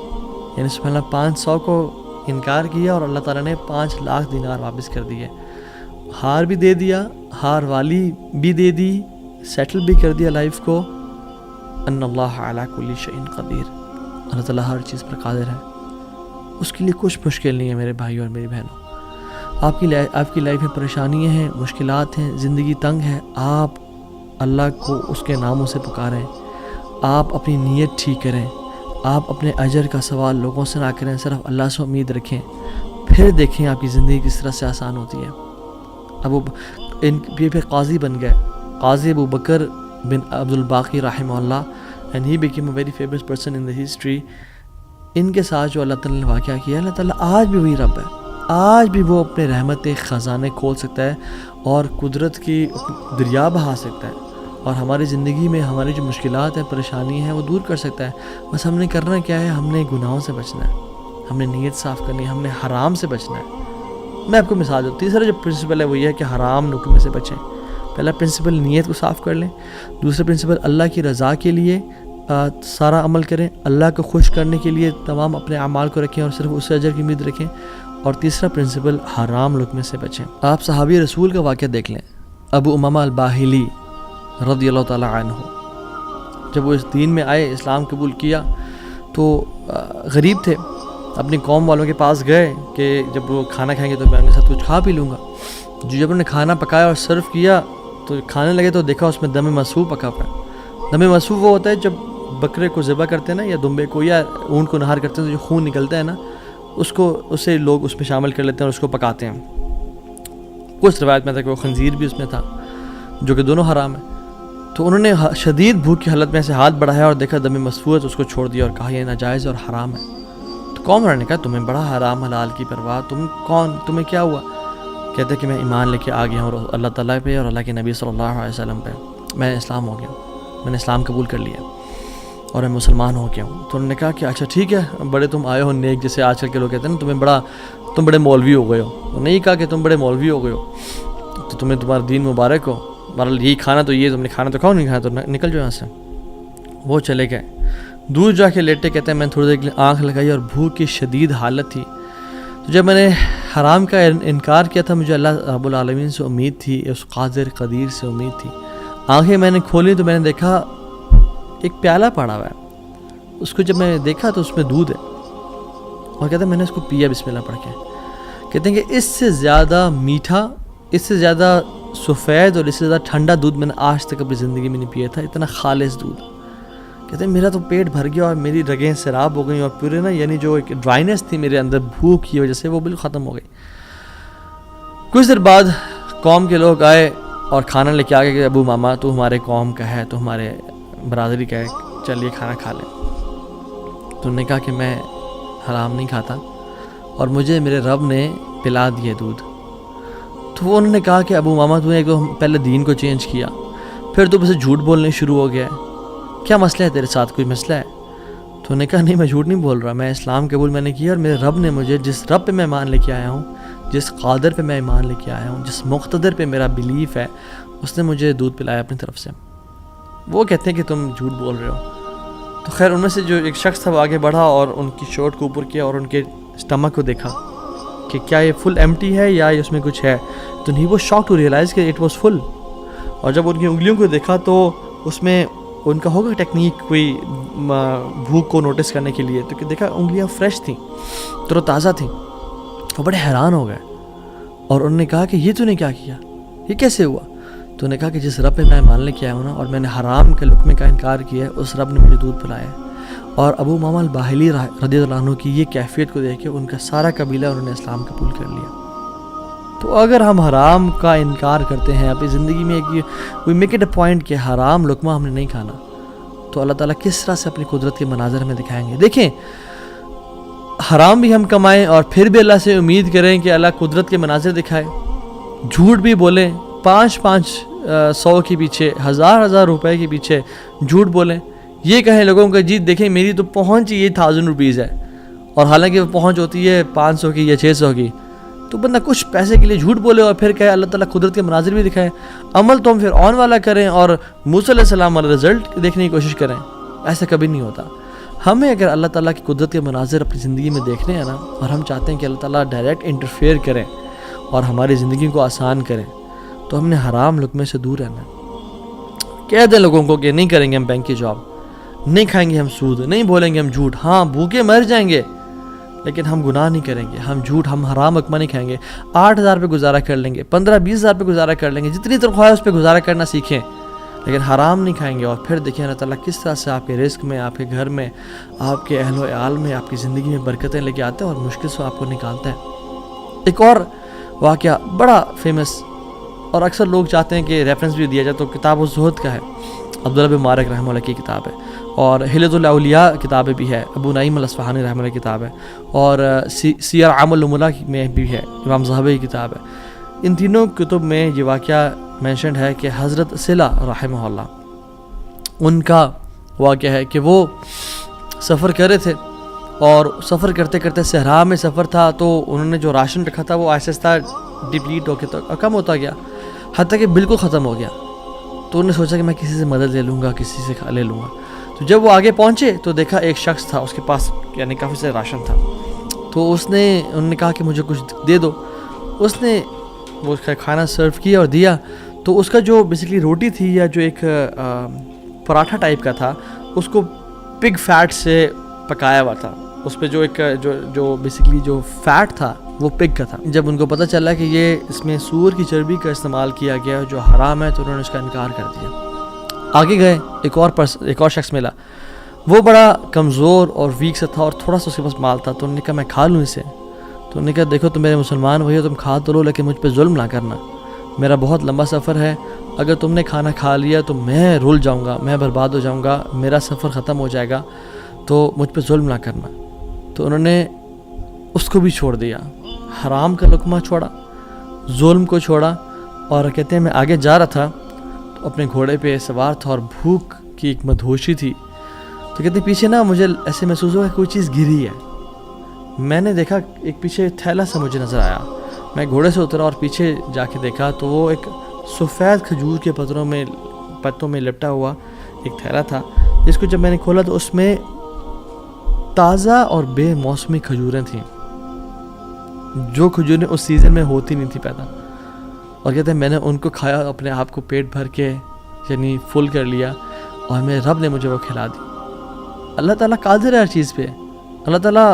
یعنی سبحان اللہ 500 کو انکار کیا اور اللہ تعالیٰ نے 5 لاکھ دینار واپس کر دیے. ہار بھی دے دیا، ہار والی بھی دے دی، سیٹل بھی کر دیا لائف کو. ان اللہ علی کل شیء قدیر، اللہ تعالیٰ ہر چیز پر قادر ہے. اس کے لیے کچھ مشکل نہیں ہے میرے بھائی اور میری بہنوں. آپ کی لائف میں پریشانیاں ہیں، مشکلات ہیں، زندگی تنگ ہے، آپ اللہ کو اس کے ناموں سے پکاریں، آپ اپنی نیت ٹھیک کریں، آپ اپنے اجر کا سوال لوگوں سے نہ کریں، صرف اللہ سے امید رکھیں، پھر دیکھیں آپ کی زندگی کس طرح سے آسان ہوتی ہے. اب وہ پھر قاضی بن گئے Qazi Abu Bakr bin Abdul Baqi rahimahullah, and he became a very famous person in the history. ان کے ساتھ جو اللہ تعالیٰ نے واقعہ کیا، اللہ تعالیٰ آج بھی وہی رب ہے، آج بھی وہ اپنے رحمت خزانے کھول سکتا ہے اور قدرت کی دریا بہا سکتا ہے، اور ہماری زندگی میں ہماری جو مشکلات ہیں، پریشانی ہیں، وہ دور کر سکتا ہے. بس ہم نے کرنا کیا ہے، ہم نے گناہوں سے بچنا ہے، ہم نے نیت صاف کرنی ہے، ہم نے حرام سے بچنا ہے. میں آپ کو مثال دوں. تیسرا جو پرنسپل ہے وہ یہ ہے کہ حرام لقمے سے بچیں. پہلا پرنسپل نیت کو صاف کر لیں. دوسرا پرنسپل اللہ کی رضا کے لیے سارا عمل کریں، اللہ کو خوش کرنے کے لیے تمام اپنے اعمال کو رکھیں اور صرف اس سے اجر کی امید رکھیں. اور تیسرا پرنسپل حرام لقمے سے بچیں. آپ صحابی رسول کا واقعہ دیکھ لیں. ابو امامہ الباہلی رضی اللہ تعالیٰ عنہ، جب وہ اس دین میں آئے، اسلام قبول کیا، تو غریب تھے. اپنی قوم والوں کے پاس گئے کہ جب وہ کھانا کھائیں گے تو میں ان کے ساتھ کچھ کھا پی لوں گا. جب انہوں نے کھانا پکایا اور سرو کیا تو کھانے لگے تو دیکھا اس میں دم مسفوح پکا ہوا ہے. دم مسفوح وہ ہوتا ہے جب بکرے کو ذبح کرتے ہیں نا، یا دمبے کو یا اونٹ کو نہار کرتے ہیں تو جو خون نکلتا ہے نا، اسے لوگ اس میں شامل کر لیتے ہیں اور اس کو پکاتے ہیں. کچھ روایت میں تھا کہ وہ خنزیر بھی اس میں تھا، جو کہ دونوں حرام ہیں. تو انہوں نے شدید بھوک کی حالت میں ایسے ہاتھ بڑھایا اور دیکھا دم مسفوح ہے تو اس کو چھوڑ دیا اور کہا یہ ناجائز اور حرام ہے. تو قوم والوں نے کہا تمہیں بڑا حرام حلال کی پرواہ، تم کون، تمہیں کیا ہوا؟ کہتے کہ میں ایمان لے کے آ گیا ہوں اللہ تعالیٰ پہ اور اللہ کے نبی صلی اللہ علیہ وسلم پہ. میں اسلام ہو گیا ہوں، میں نے اسلام قبول کر لیا اور میں مسلمان ہو گیا ہوں. تو انہوں نے کہا کہ اچھا ٹھیک ہے، بڑے تم آئے ہو نیک، جیسے آج کل کے لوگ کہتے ہیں نا تم بڑے مولوی ہو گئے ہو. انہوں نے نہیں کہا کہ تم بڑے مولوی ہو گئے ہو، تو تمہیں تمہارا دین مبارک ہو، بہرحال یہی کھانا تو یہ تم نے کھانا تو کھاؤ، نہیں کھانا تو نکل جاؤ یہاں سے. وہ چلے گئے. دور جا کے لیٹے، کہتے ہیں میں تھوڑی دیر کے لیے آنکھ لگائی اور بھوک کی شدید حالت تھی. تو جب میں نے حرام کا انکار کیا تھا، مجھے اللہ رب العالمین سے امید تھی، اس قادر قدیر سے امید تھی. آنکھیں میں نے کھولی تو میں نے دیکھا ایک پیالہ پڑا ہوا ہے. اس کو جب میں نے دیکھا تو اس میں دودھ ہے، اور کہتے ہیں میں نے اس کو پیا بسم اللہ پڑھ کے. کہتے ہیں کہ اس سے زیادہ میٹھا، اس سے زیادہ سفید اور اس سے زیادہ ٹھنڈا دودھ میں نے آج تک اپنی زندگی میں نہیں پیا تھا. اتنا خالص دودھ. کہتے ہیں میرا تو پیٹ بھر گیا اور میری رگیں سیراب ہو گئیں اور پورے نا، یعنی جو ایک ڈرائنیس تھی میرے اندر بھوک کی وجہ سے، وہ بالکل ختم ہو گئی. کچھ دیر بعد قوم کے لوگ آئے اور کھانا لے کے آ گئے کہ ابو ماما تو ہمارے قوم کا ہے، تو ہمارے برادری کا ہے، چلیے کھانا کھا لیں. تو انہوں نے کہا کہ میں حرام نہیں کھاتا اور مجھے میرے رب نے پلا دیے دودھ. تو وہ انہوں نے کہا کہ ابو ماما تو نے تو پہلے دین کو چینج کیا، پھر تو بس جھوٹ بولنے شروع ہو گیا ہے، کیا مسئلہ ہے تیرے ساتھ، کوئی مسئلہ ہے؟ تو انہوں نے کہا نہیں میں جھوٹ نہیں بول رہا، میں اسلام قبول میں نے کیا اور میرے رب نے مجھے، جس رب پہ میں ایمان لے کے آیا ہوں، جس قادر پہ میں ایمان لے کے آیا ہوں، جس مقتدر پہ میرا بلیف ہے، اس نے مجھے دودھ پلایا اپنی طرف سے. وہ کہتے ہیں کہ تم جھوٹ بول رہے ہو. تو خیر ان میں سے جو ایک شخص تھا وہ آگے بڑھا اور ان کی شرٹ کو اوپر کیا اور ان کے اسٹمک کو دیکھا کہ کیا یہ فل ایمٹی ہے یا اس میں کچھ ہے. تو نہیں، وہ شاک ٹو ریئلائز کہ اٹ واز فل. اور جب ان کی انگلیوں کو دیکھا تو اس میں ان کا ہوگا ٹیکنیک کوئی بھوک کو نوٹس کرنے کے لیے، تو کہ دیکھا انگلیاں فریش تھیں، تر و تازہ تھیں. وہ بڑے حیران ہو گئے اور انہوں نے کہا کہ یہ تو نے کیا کیا، یہ کیسے ہوا؟ تو انہوں نے کہا کہ جس رب پہ میں مان لے کے آیا ہوں نا، اور میں نے حرام کے لقمے کا انکار کیا ہے، اس رب نے مجھے دودھ پلایا ہے. اور ابو امامہ الباہلی رضی اللہ عنہ کی یہ کیفیت کو دیکھ کے ان کا سارا قبیلہ انہوں نے اسلام قبول کر لیا. تو اگر ہم حرام کا انکار کرتے ہیں اپنی زندگی میں، we make it a point کہ حرام لقمہ ہم نے نہیں کھانا، تو اللہ تعالیٰ کس طرح سے اپنی قدرت کے مناظر ہمیں دکھائیں گے. دیکھیں، حرام بھی ہم کمائیں اور پھر بھی اللہ سے امید کریں کہ اللہ قدرت کے مناظر دکھائے. جھوٹ بھی بولیں، 500 کے پیچھے، 1000 روپے کے پیچھے جھوٹ بولیں. یہ کہیں لوگوں کا جی دیکھیں میری تو پہنچ یہ 1000 روپیز ہے، اور حالانکہ وہ پہنچ ہوتی ہے 500 کی یا 600 کی. تو بندہ کچھ پیسے کے لیے جھوٹ بولے اور پھر کہے اللہ تعالیٰ قدرت کے مناظر بھی دکھائے. عمل تو ہم پھر آن والا کریں اور موسیٰ علیہ السلام والا رزلٹ دیکھنے کی کوشش کریں. ایسا کبھی نہیں ہوتا. ہمیں اگر اللہ تعالیٰ کی قدرت کے مناظر اپنی زندگی میں دیکھنے ہیں نا، اور ہم چاہتے ہیں کہ اللہ تعالیٰ ڈائریکٹ انٹرفیئر کریں اور ہماری زندگی کو آسان کریں، تو ہم نے حرام لقمے سے دور رہنا ہے. کہہ دیں لوگوں کو کہ نہیں کریں گے ہم بینک کی جاب، نہیں کھائیں گے ہم سود، نہیں بولیں گے ہم جھوٹ. ہاں بھوکے مر جائیں گے لیکن ہم گناہ نہیں کریں گے، ہم جھوٹ، ہم حرام لقمہ نہیں کھائیں گے. 8000 پہ گزارا کر لیں گے، 15-20 پہ گزارا کر لیں گے، جتنی تنخواہ ہے اس پہ گزارا کرنا سیکھیں، لیکن حرام نہیں کھائیں گے. اور پھر دیکھیں اللہ تعالیٰ کس طرح سے آپ کے رزق میں، آپ کے گھر میں، آپ کے اہل و عیال میں، آپ کی زندگی میں برکتیں لے کے آتے ہیں اور مشکل سے آپ کو نکالتا ہے. ایک اور واقعہ بڑا فیمس اور اکثر لوگ چاہتے ہیں کہ ریفرنس بھی دیا جائے تو کتاب الزہد کا ہے، عبداللہ بن مبارک رحمہ اللہ کی کتاب ہے، اور حلیۃ الاولیاء کتابیں بھی ہے، ابو نعیم الاصفہانی رحمہ اللہ کی کتاب ہے، اور سیر اعمال النبلاء میں بھی ہے، امام ذہبی کی کتاب ہے۔ ان تینوں کتب میں یہ واقعہ مینشنڈ ہے کہ حضرت صلہ رحمہ اللہ، ان کا واقعہ ہے کہ وہ سفر کر رہے تھے، اور سفر کرتے کرتے صحرا میں سفر تھا، تو انہوں نے جو راشن رکھا تھا وہ آہستہ آہستہ ڈپلیٹ ہو کے تو کم ہوتا گیا، حتیٰ کہ بالکل ختم ہو گیا۔ تو انہوں نے سوچا کہ میں کسی سے مدد لے لوں گا، کسی سے لے لوں گا۔ تو جب وہ آگے پہنچے تو دیکھا ایک شخص تھا، اس کے پاس یعنی کافی سے راشن تھا، تو انہوں نے کہا کہ مجھے کچھ دے دو۔ اس نے وہ کھانا سرو کیا اور دیا، تو اس کا جو بیسیکلی روٹی تھی یا جو ایک پراٹھا ٹائپ کا تھا، اس کو پگ فیٹ سے پکایا ہوا تھا، اس پہ جو ایک جو بیسیکلی جو فیٹ تھا وہ پگ کا تھا۔ جب ان کو پتہ چلا کہ یہ اس میں سور کی چربی کا استعمال کیا گیا جو حرام ہے، تو انہوں نے اس کا انکار کر دیا۔ آگے گئے، ایک اور شخص ملا، وہ بڑا کمزور اور ویک سے تھا اور تھوڑا سا اس کے پاس مال تھا، تو انہوں نے کہا میں کھا لوں اسے۔ تو انہوں نے کہا دیکھو تم میرے مسلمان وہی ہو، تم کھا تو لو لیکن مجھ پہ ظلم نہ کرنا، میرا بہت لمبا سفر ہے، اگر تم نے کھانا کھا لیا تو میں رول جاؤں گا، میں برباد ہو جاؤں گا، میرا سفر ختم ہو جائے گا، تو مجھ پہ ظلم نہ کرنا۔ تو انہوں نے اس کو بھی چھوڑ دیا، حرام کا لقمہ چھوڑا، ظلم کو چھوڑا، اور کہتے ہیں میں آگے جا رہا تھا تو اپنے گھوڑے پہ سوار تھا اور بھوک کی ایک مدہوشی تھی، تو کہتے ہیں پیچھے نا مجھے ایسے محسوس ہوا کہ کوئی چیز گری ہے۔ میں نے دیکھا ایک پیچھے تھیلا سا مجھے نظر آیا، میں گھوڑے سے اترا اور پیچھے جا کے دیکھا تو وہ ایک سفید کھجور کے پتوں میں لپٹا ہوا ایک تھیلا تھا، جس کو جب میں نے کھولا تو اس میں تازہ اور بے موسمی کھجوریں تھیں، جو کھجوریں اس سیزن میں ہوتی نہیں تھی پیدا، اور کہتے ہیں میں نے ان کو کھایا، اپنے آپ کو پیٹ بھر کے یعنی فل کر لیا، اور میرے رب نے مجھے وہ کھلا دی۔ اللہ تعالیٰ قادر ہے ہر چیز پہ، اللہ تعالیٰ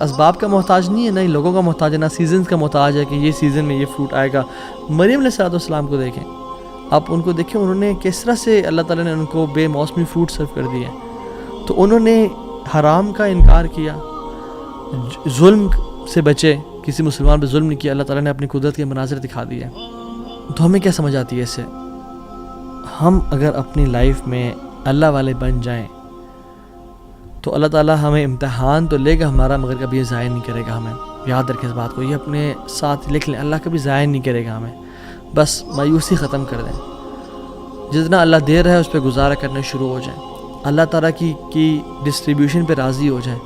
اسباب کا محتاج نہیں ہے، نہ ہی لوگوں کا محتاج ہے، نہ سیزنز کا محتاج ہے کہ یہ سیزن میں یہ فروٹ آئے گا۔ مریم علیہ السلام کو دیکھیں، آپ ان کو دیکھیں، انہوں نے کس طرح سے اللہ تعالیٰ نے ان کو بے موسمی فروٹ سرو کر دیے، تو انہوں نے حرام کا انکار کیا، ظلم سے بچے، کسی مسلمان پہ ظلم نہیں کیا، اللہ تعالیٰ نے اپنی قدرت کے مناظر دکھا دیے۔ تو ہمیں کیا سمجھ آتی ہے اس سے؟ ہم اگر اپنی لائف میں اللہ والے بن جائیں تو اللہ تعالیٰ ہمیں امتحان تو لے گا ہمارا، مگر کبھی یہ ضائع نہیں کرے گا ہمیں۔ یاد رکھیں اس بات کو، یہ اپنے ساتھ لکھ لیں، اللہ کبھی ضائع نہیں کرے گا ہمیں۔ بس مایوسی ختم کر دیں، جتنا اللہ دے رہا ہے اس پہ گزارا کرنے شروع ہو جائیں، اللہ تعالیٰ کی ڈسٹریبیوشن پہ راضی ہو جائیں،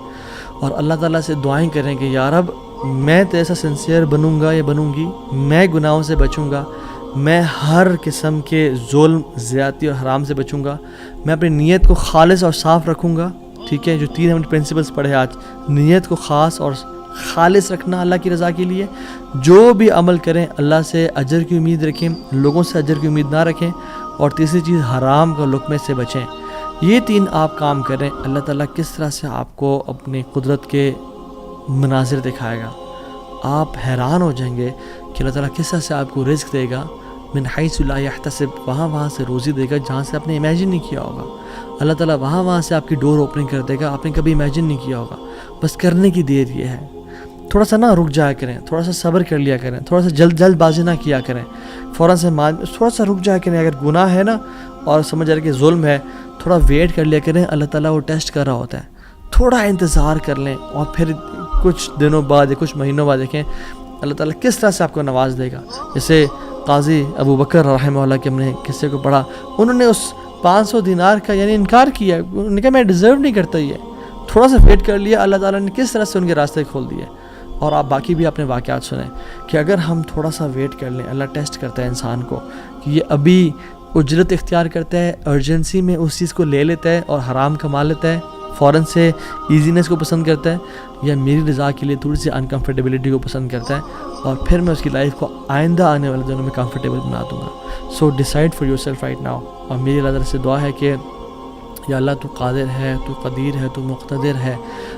اور اللہ تعالیٰ سے دعائیں کریں کہ یا رب میں تو ایسا سنسیئر بنوں گا یا بنوں گی، میں گناہوں سے بچوں گا، میں ہر قسم کے ظلم، زیادتی اور حرام سے بچوں گا، میں اپنی نیت کو خالص اور صاف رکھوں گا۔ ٹھیک ہے، جو 3 ہم نے پرنسپلس پڑھے آج، نیت کو خاص اور خالص رکھنا اللہ کی رضا کے لیے، جو بھی عمل کریں اللہ سے اجر کی امید رکھیں، لوگوں سے اجر کی امید نہ رکھیں، اور تیسری چیز حرام کا لقمے سے بچیں۔ یہ 3 آپ کام کریں، اللہ تعالیٰ کس طرح سے آپ کو اپنی قدرت کے مناظر دکھائے گا، آپ حیران ہو جائیں گے کہ اللہ تعالیٰ کس طرح سے آپ کو رزق دے گا، من حیث لا یحتسب، وہاں سے روزی دے گا جہاں سے آپ نے امیجن نہیں کیا ہوگا، اللہ تعالیٰ وہاں سے آپ کی ڈور اوپننگ کر دے گا، آپ نے کبھی امیجن نہیں کیا ہوگا۔ بس کرنے کی دیر یہ ہے، تھوڑا سا نا رک جایا کریں، تھوڑا سا صبر کر لیا کریں، تھوڑا سا جلد بازی نہ کیا کریں، فوراً سے تھوڑا سا رک جایا کریں، اگر گناہ ہے نا اور سمجھ رہے کہ ظلم ہے، تھوڑا ویٹ کر لیا کریں، اللہ تعالیٰ وہ ٹیسٹ کر رہا ہوتا ہے، تھوڑا انتظار کر لیں، اور پھر کچھ دنوں بعد یا کچھ مہینوں بعد دیکھیں اللہ تعالیٰ کس طرح سے آپ کو نواز دے گا۔ جیسے قاضی ابو بکر رحمہ اللہ کے ہم نے قصے کو پڑھا، انہوں نے اس 500 دینار کا یعنی انکار کیا، انہوں نے کہا میں ڈیزرو نہیں کرتا، یہ تھوڑا سا ویٹ کر لیا، اللہ تعالیٰ نے کس طرح سے ان کے راستے کھول دیے۔ اور آپ باقی بھی اپنے واقعات سنیں کہ اگر ہم تھوڑا سا ویٹ کر لیں، اللہ ٹیسٹ کرتا ہے انسان کو کہ یہ ابھی اجرت اختیار کرتا ہے، ارجنسی میں اس چیز کو لے لیتا ہے اور حرام کما لیتا ہے، فوراً سے ایزینس کو پسند کرتا ہے، یا میری رضا کے لیے تھوڑی سی انکمفرٹیبلٹی کو پسند کرتا ہے، اور پھر میں اس کی لائف کو آئندہ آنے والے دنوں میں کمفرٹیبل بنا دوں گا۔ So decide for yourself right now. اور میری اللہ تعالیٰ سے دعا ہے کہ یا اللہ تو قادر ہے، تو قدیر ہے، تو مقتدر ہے،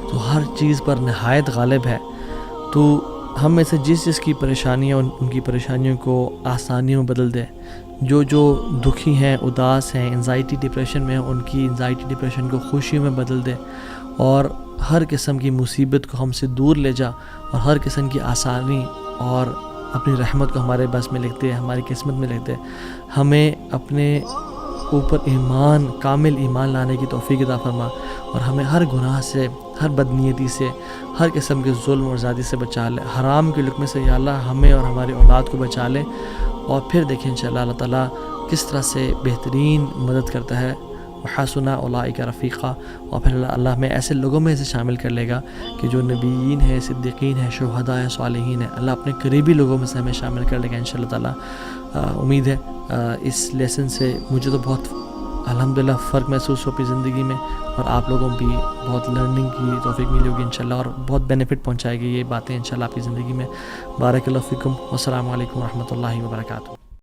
تو ہر چیز پر نہایت غالب ہے، تو ہم میں سے جس جس کی پریشانیاں ان کی پریشانیوں کو آسانیوں بدل دے، جو دکھی ہیں، اداس ہیں، انزائٹی ڈپریشن میں ہیں، ان کی انزائٹی ڈپریشن کو خوشیوں میں بدل دے، اور ہر قسم کی مصیبت کو ہم سے دور لے جا، اور ہر قسم کی آسانی اور اپنی رحمت کو ہمارے بس میں لکھتے، ہماری قسمت میں لکھتے. ہمیں اپنے اوپر ایمان، کامل ایمان لانے کی توفیق عطا فرما، اور ہمیں ہر گناہ سے، ہر بدنیتی سے، ہر قسم کے ظلم اور زیادتی سے بچا لے. حرام کے لقمے سے یا اللہ ہمیں اور ہماری اولاد کو بچا لے. اور پھر دیکھیں انشاءاللہ اللہ تعالیٰ کس طرح سے بہترین مدد کرتا ہے. وحسن اولئک رفیقا. اور پھر اللہ ہمیں ایسے لوگوں میں سے شامل کر لے گا کہ جو نبیین ہیں، صدیقین ہیں، شہداء ہیں، صالحین ہیں. اللہ اپنے قریبی لوگوں میں سے ہمیں شامل کر لے گا انشاءاللہ تعالیٰ. امید ہے اس لیسن سے مجھے تو بہت الحمدللہ فرق محسوس ہو اپنی زندگی میں، اور آپ لوگوں بھی بہت لرننگ کی توفیق ملی ہوگی انشاءاللہ، اور بہت بینیفٹ پہنچائے گی یہ باتیں انشاءاللہ آپ کی زندگی میں. بارک اللہ فیکم، والسلام علیکم ورحمۃ اللہ وبرکاتہ.